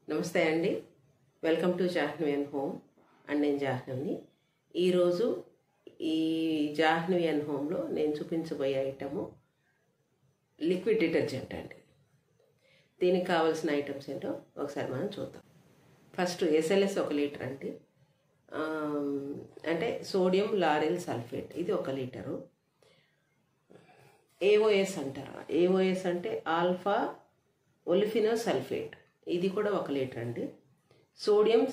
నమస్తే అండి. Welcome to Jahnavi and home and నేను జాహ్నవిని. ఈరోజు ఈ జాహ్నవి అండ్ హోమ్లో నేను చూపించబోయే ఐటము లిక్విడ్ డిటర్జెంట్ అండి. దీనికి కావాల్సిన ఐటమ్స్ ఏంటో ఒకసారి మనం చూద్దాం. ఫస్ట్ ఎస్ఎల్ఎస్ 1 లీటర్ అండి. అంటే సోడియం లారెల్ సల్ఫేట్, ఇది 1 లీటరు. ఏఓఎస్ అంటారు. ఏఓఎస్ అంటే ఆల్ఫా ఒలిఫినో సల్ఫేట్, ఇది కూడా 1 లీటర్ అండి. సోడియం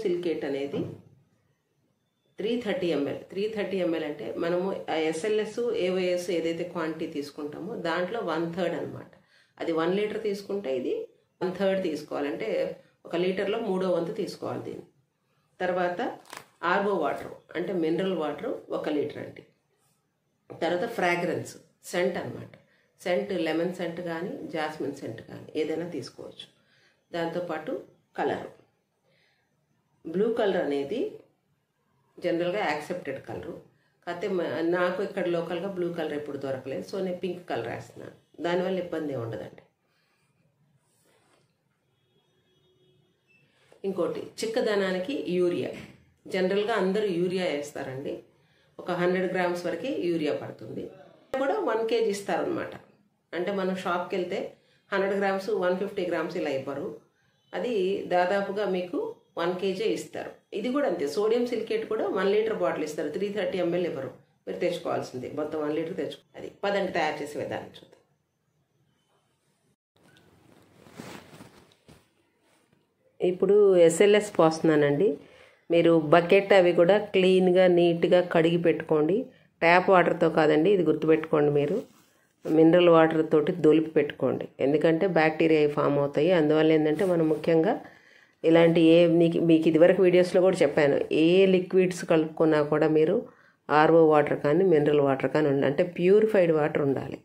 సిలికేట్ అనేది 330 ml. 330 ml అంటే మనము ఆ ఎస్ఎల్ఎస్ ఏఓఎస్ ఏదైతే క్వాంటిటీ తీసుకుంటామో దాంట్లో 1/3 అనమాట. అది 1 లీటర్ తీసుకుంటే ఇది 1/3 తీసుకోవాలంటే 1 లీటర్లో 3వ వంతు తీసుకోవాలి దీన్ని. తర్వాత ఆర్ఓ వాటర్ అంటే మినరల్ వాటర్ 1 లీటర్ అండి. తర్వాత ఫ్రాగ్రెన్స్ సెంట్ అనమాట. సెంట్ లెమన్ సెంట్ కానీ జాస్మిన్ సెంట్ కానీ ఏదైనా తీసుకోవచ్చు. దాంతోపాటు కలరు, బ్లూ కలర్ అనేది జనరల్గా యాక్సెప్టెడ్ కలరు. కాకపోతే నాకు ఇక్కడ లోకల్గా బ్లూ కలర్ ఎప్పుడు దొరకలేదు, సో నేను పింక్ కలర్ వేస్తున్నాను. దానివల్ల ఇబ్బంది ఏమి ఉండదండి. ఇంకోటి చిక్కదనానికి యూరియా. జనరల్గా అందరూ యూరియా వేస్తారండి. ఒక 100 grams వరకు యూరియా పడుతుంది. కూడా 1 kg ఇస్తారనమాట. అంటే మనం షాప్కి వెళ్తే 100 grams 150 grams ఇలా ఇవ్వరు. అది దాదాపుగా మీకు 1 kg ఇస్తారు. ఇది కూడా అంతే. సోడియం సిలికేట్ కూడా 1 లీటర్ బాటిల్ ఇస్తారు. 330 ml ఇవ్వరు. మీరు తెచ్చుకోవాల్సిందే. మొత్తం 1 లీటర్ తెచ్చుకో. అది పదండి తయారు చేసే విధానం చూద్దాం. ఇప్పుడు ఎస్ఎల్ఎస్ పోస్తున్నానండి. మీరు బకెట్ అవి కూడా క్లీన్గా నీట్గా కడిగి పెట్టుకోండి. ట్యాప్ వాటర్తో కాదండి, ఇది గుర్తుపెట్టుకోండి. మీరు మినరల్ వాటర్ తోటి దొలిపి పెట్టుకోండి. ఎందుకంటే బ్యాక్టీరియా ఫామ్ అవుతాయి. అందువల్ల ఏంటంటే మనం ముఖ్యంగా ఇలాంటి మీకు ఇదివరకు వీడియోస్లో కూడా చెప్పాను, ఏ లిక్విడ్స్ కలుపుకున్నా కూడా మీరు ఆర్ఓ వాటర్ కానీ మినరల్ వాటర్ కానీ ఉండాలి. అంటే ప్యూరిఫైడ్ వాటర్ ఉండాలి.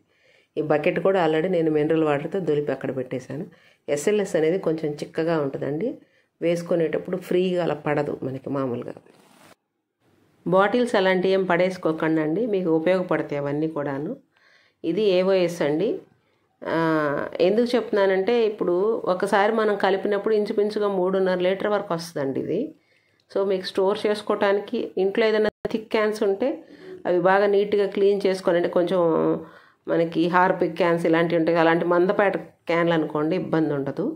ఈ బకెట్ కూడా ఆల్రెడీ నేను మినరల్ వాటర్తో దొలిపి అక్కడ పెట్టేశాను. ఎస్ఎల్ఎస్ అనేది కొంచెం చిక్కగా ఉంటుందండి. వేసుకునేటప్పుడు ఫ్రీగా అలా పడదు మనకి మామూలుగా. బాటిల్స్ అలాంటివి ఏం పడేసుకోకండి అండి, మీకు ఉపయోగపడతాయి అవన్నీ కూడాను. ఇది ఏఓఎస్ అండి. ఎందుకు చెప్తున్నానంటే ఇప్పుడు ఒకసారి మనం కలిపినప్పుడు ఇంచుమించుగా 3.5 లీటర్ వరకు వస్తుందండి ఇది. సో మీకు స్టోర్ చేసుకోవటానికి ఇంట్లో ఏదైనా థిక్ క్యాన్స్ ఉంటే అవి బాగా నీట్గా క్లీన్ చేసుకొని, అంటే కొంచెం మనకి హార్పిక్ క్యాన్స్ ఇలాంటివి ఉంటాయి, అలాంటి మందపాటి క్యాన్లు అనుకోండి, ఇబ్బంది ఉండదు.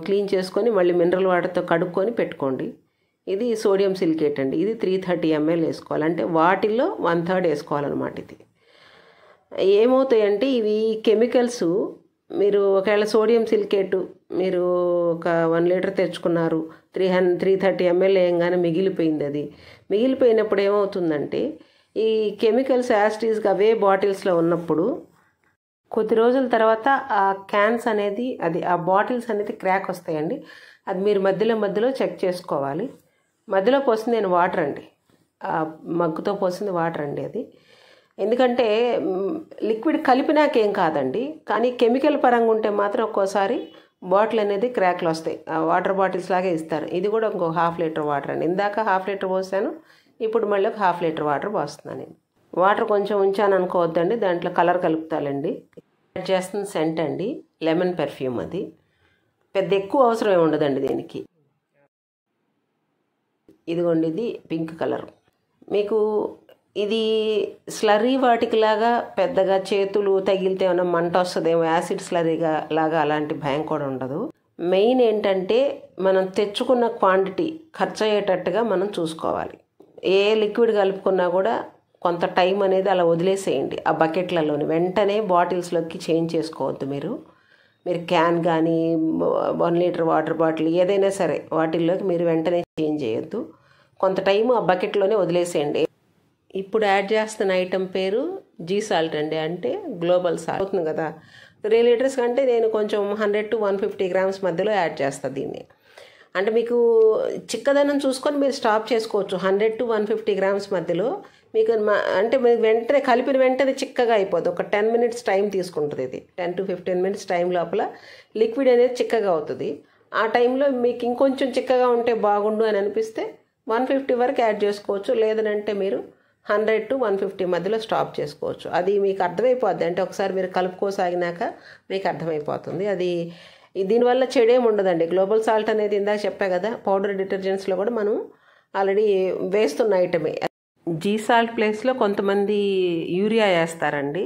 క్లీన్ చేసుకొని మళ్ళీ మినరల్ వాటర్తో కడుక్కొని పెట్టుకోండి. ఇది సోడియం సిలికేట్ అండి. ఇది 330 ml వేసుకోవాలి. అంటే వాటిల్లో 1/3 వేసుకోవాలన్నమాట. ఇది ఏమవుతాయంటే ఇవి కెమికల్స్, మీరు ఒకవేళ సోడియం సిలికేటు మీరు ఒక 1 లీటర్ తెచ్చుకున్నారు, 330 ml వేయంగానే మిగిలిపోయింది. అది మిగిలిపోయినప్పుడు ఏమవుతుందంటే ఈ కెమికల్స్ యాసిటీస్గా అవే బాటిల్స్లో ఉన్నప్పుడు కొద్ది రోజుల తర్వాత ఆ క్యాన్స్ అనేది ఆ బాటిల్స్ అనేది క్రాక్ వస్తాయండి. అది మీరు మధ్యలో చెక్ చేసుకోవాలి. మధ్యలో పోసింది నేను వాటర్ అండి, మగ్గుతో పోసింది వాటర్ అండి అది. ఎందుకంటే లిక్విడ్ కలిపినాకేం కాదండి, కానీ కెమికల్ పరంగా ఉంటే మాత్రం ఒక్కోసారి బాటిల్ అనేది క్రాక్లు వస్తాయి. వాటర్ బాటిల్స్ లాగే ఇస్తారు. ఇది కూడా ఇంకో 1/2 లీటర్ వాటర్ అండి. ఇందాక 1/2 లీటర్ పోసాను, ఇప్పుడు మళ్ళీ ఒక 1/2 లీటర్ వాటర్ పోస్తున్నాను నేను. వాటర్ కొంచెం ఉంచాను అనుకోవద్దండి, దాంట్లో కలర్ కలుపుతాలండి. యాడ్ చేస్తున్న సెంట్ అండి, లెమన్ పెర్ఫ్యూమ్. అది పెద్ద ఎక్కువ అవసరం ఏమి ఉండదండి దీనికి. ఇదిగోండి, ఇది పింక్ కలర్. మీకు ఇది స్లరీ వాటికిలాగా పెద్దగా చేతులు తగిలితే ఏమైనా మంట వస్తుందేమో, యాసిడ్ స్లరీగా లాగా అలాంటి భయం కూడా ఉండదు. మెయిన్ ఏంటంటే మనం తెచ్చుకున్న క్వాంటిటీ ఖర్చు అయ్యేటట్టుగా మనం చూసుకోవాలి. ఏ లిక్విడ్ కలుపుకున్నా కూడా కొంత టైం అనేది అలా వదిలేసేయండి ఆ బకెట్లలోని. వెంటనే బాటిల్స్లోకి చేంజ్ చేసుకోవద్దు. మీరు క్యాన్ కానీ 1 లీటర్ వాటర్ బాటిల్ ఏదైనా సరే వాటిల్లోకి మీరు వెంటనే చేంజ్ చేయొద్దు. కొంత టైం ఆ బకెట్లోనే వదిలేసేయండి. ఇప్పుడు యాడ్ చేస్తున్న ఐటెం పేరు జీ సాల్ట్ అండి, అంటే గ్లోబల్ సాల్ట్ అవుతుంది కదా. 3 లీటర్స్ కంటే నేను కొంచెం 100 to 150 grams మధ్యలో యాడ్ చేస్తాను దీన్ని. అంటే మీకు చిక్కదనం చూసుకొని మీరు స్టాప్ చేసుకోవచ్చు. 100 to 150 grams మధ్యలో మీకు అంటే మీరు వెంటనే కలిపిన వెంటనే చిక్కగా అయిపోద్ది. ఒక 10 minutes టైం తీసుకుంటుంది. ఇది 10 to 15 minutes టైం లోపల లిక్విడ్ అనేది చిక్కగా అవుతుంది. ఆ టైంలో మీకు ఇంకొంచెం చిక్కగా ఉంటే బాగుండు అని అనిపిస్తే 150 వరకు యాడ్ చేసుకోవచ్చు. లేదనంటే మీరు 100 to 150 మధ్యలో స్టాప్ చేసుకోవచ్చు. అది మీకు అర్థమైపోద్ది. అంటే ఒకసారి మీరు కలుపుకోసాగినాక మీకు అర్థమైపోతుంది. అది దీనివల్ల చెడేం ఉండదండి. గ్లోబల్ సాల్ట్ అనేది ఇందాక చెప్పా కదా, పౌడర్ డిటర్జెంట్స్లో కూడా మనం ఆల్రెడీ వేస్తున్న ఐటమే. జీ సాల్ట్ ప్లేస్లో కొంతమంది యూరియా వేస్తారండి.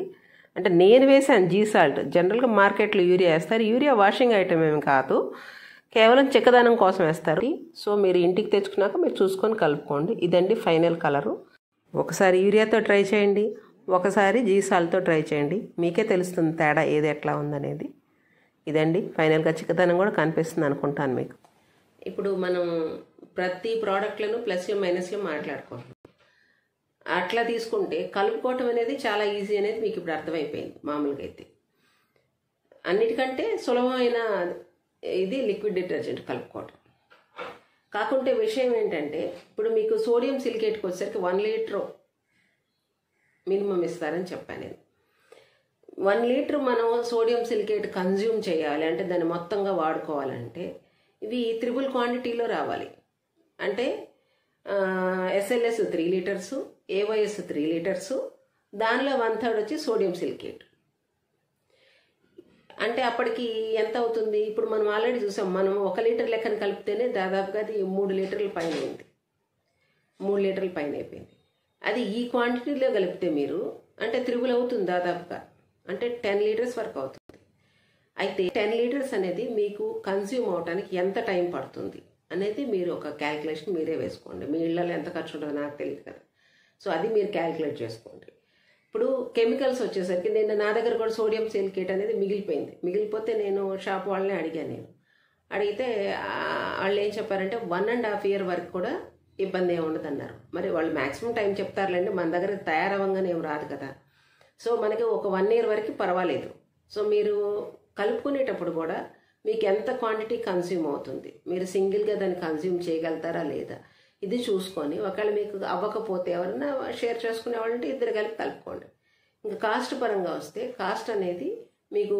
అంటే నేను వేసాను జీ సాల్ట్. జనరల్గా మార్కెట్లో యూరియా వేస్తారు. యూరియా వాషింగ్ ఐటమ్ ఏమి కాదు, కేవలం చిక్కదనం కోసం వేస్తారు. సో మీరు ఇంటికి తెచ్చుకున్నాక మీరు చూసుకొని కలుపుకోండి. ఇదండి ఫైనల్ కలరు. ఒకసారి యూరియాతో ట్రై చేయండి, ఒకసారి జీ సాల్ట్తో ట్రై చేయండి. మీకే తెలుస్తుంది తేడా ఏది ఎట్లా ఉందనేది. ఇదండి ఫైనల్గా చిక్కదనం కూడా కనిపిస్తుంది అనుకుంటాను మీకు. ఇప్పుడు మనం ప్రతి ప్రోడక్ట్లను ప్లస్లు మైనస్లు మాట్లాడుకుంటాం. అట్లా తీసుకుంటే కలుపుకోవటం అనేది చాలా ఈజీ అనేది మీకు ఇప్పుడు అర్థమైపోయింది. మామూలుగా అయితే అన్నిటికంటే సులభమైన ఇది లిక్విడ్ డిటర్జెంట్ కలుపుకోవటం. కాకుంటే విషయం ఏంటంటే, ఇప్పుడు మీకు సోడియం సిలికేట్కి వచ్చేసరికి 1 లీటర్ మినిమం ఇస్తారని చెప్పాను నేను. 1 లీటర్ మనం సోడియం సిలికేట్ కన్జ్యూమ్ చేయాలి అంటే, దాన్ని మొత్తంగా వాడుకోవాలంటే ఇవి త్రిబుల్ క్వాంటిటీలో రావాలి. అంటే ఎస్ఎల్ఎస్ 3 లీటర్సు, ఏవైఎస్ 3 లీటర్సు, దానిలో 1/3 వచ్చి సోడియం సిలికేట్. అంటే అప్పటికి ఎంత అవుతుంది? ఇప్పుడు మనం ఆల్రెడీ చూసాం, మనం 1 లీటర్ లెక్కన కలిపితేనే దాదాపుగా అది 3 లీటర్ల పైన అయింది. 3 లీటర్ల పైన అయిపోయింది. అది ఈ క్వాంటిటీలో కలిపితే మీరు అంటే త్రిబుల్ అవుతుంది దాదాపుగా, అంటే 10 లీటర్స్ వరకు అవుతుంది. అయితే 10 లీటర్స్ అనేది మీకు కన్జ్యూమ్ అవడానికి ఎంత టైం పడుతుంది అనేది మీరు ఒక క్యాల్కులేషన్ మీరే వేసుకోండి. మీ ఇళ్ళలో ఎంత ఖర్చు ఉంటుందో నాకు తెలియదు కదా, సో అది మీరు క్యాల్కులేట్ చేసుకోండి. ఇప్పుడు కెమికల్స్ వచ్చేసరికి నా దగ్గర కూడా సోడియం సిలికేట్ అనేది మిగిలిపోతే నేను షాప్ వాళ్ళని అడిగాను. అడిగితే వాళ్ళు ఏం చెప్పారంటే 1.5 year వరకు కూడా ఇబ్బంది ఏమి ఉండదు అన్నారు. మరి వాళ్ళు మ్యాక్సిమం టైం చెప్తారులేండి, మన దగ్గర తయారవ్వగానే ఏం రాదు కదా. సో మనకి ఒక 1 year వరకు పర్వాలేదు. సో మీరు కలుపుకునేటప్పుడు కూడా మీకు ఎంత క్వాంటిటీ కన్జ్యూమ్ అవుతుంది, మీరు సింగిల్గా దాన్ని కన్జ్యూమ్ చేయగలుగుతారా లేదా ఇది చూసుకొని, ఒకవేళ మీకు అవ్వకపోతే ఎవరైనా షేర్ చేసుకునే వాళ్ళంటే ఇద్దరు కలిపి కలుపుకోండి. ఇంకా కాస్ట్ పరంగా వస్తే కాస్ట్ అనేది మీకు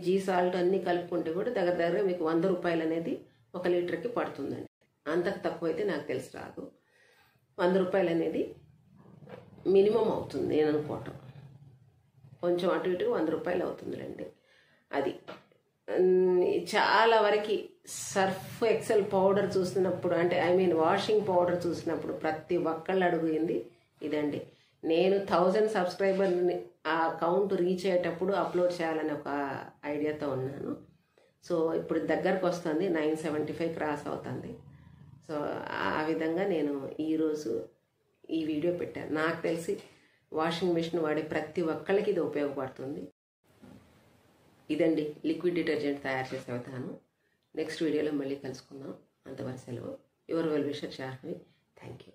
జీ సాల్ట్ అన్నీ కలుపుకుంటే కూడా దగ్గర మీకు 100 రూపాయలు అనేది 1 లీటర్కి పడుతుందండి. అంతకు తక్కువ అయితే నాకు తెలిసి రాదు. 100 రూపాయలు అనేది మినిమం అవుతుంది నేను అనుకోవటం. కొంచెం అటు ఇటు 100 రూపాయలు అవుతుందిలేండి. అది చాలా వరకు సర్ఫ్ ఎక్సెల్ పౌడర్ చూసినప్పుడు, అంటే వాషింగ్ పౌడర్ చూసినప్పుడు ప్రతి ఒక్కళ్ళు అడుగుయింది ఇదండి. నేను 1000 సబ్స్క్రైబర్ని ఆ అకౌంట్ రీచ్ అయ్యేటప్పుడు అప్లోడ్ చేయాలని ఒక ఐడియాతో ఉన్నాను. సో ఇప్పుడు దగ్గరకు వస్తుంది, 975 క్రాస్ అవుతుంది. సో ఆ విధంగా నేను ఈరోజు ఈ వీడియో పెట్టాను. నాకు తెలిసి వాషింగ్ మిషన్ వాడే ప్రతి ఒక్కళ్ళకి ఇది ఉపయోగపడుతుంది. ఇదండి లిక్విడ్ డిటర్జెంట్ తయారు చేసే విధానం. నెక్స్ట్ వీడియోలో మళ్ళీ కలుసుకుందాం. అంతవరకు సెలవు. Your well wisher Jahnavi. Thank you.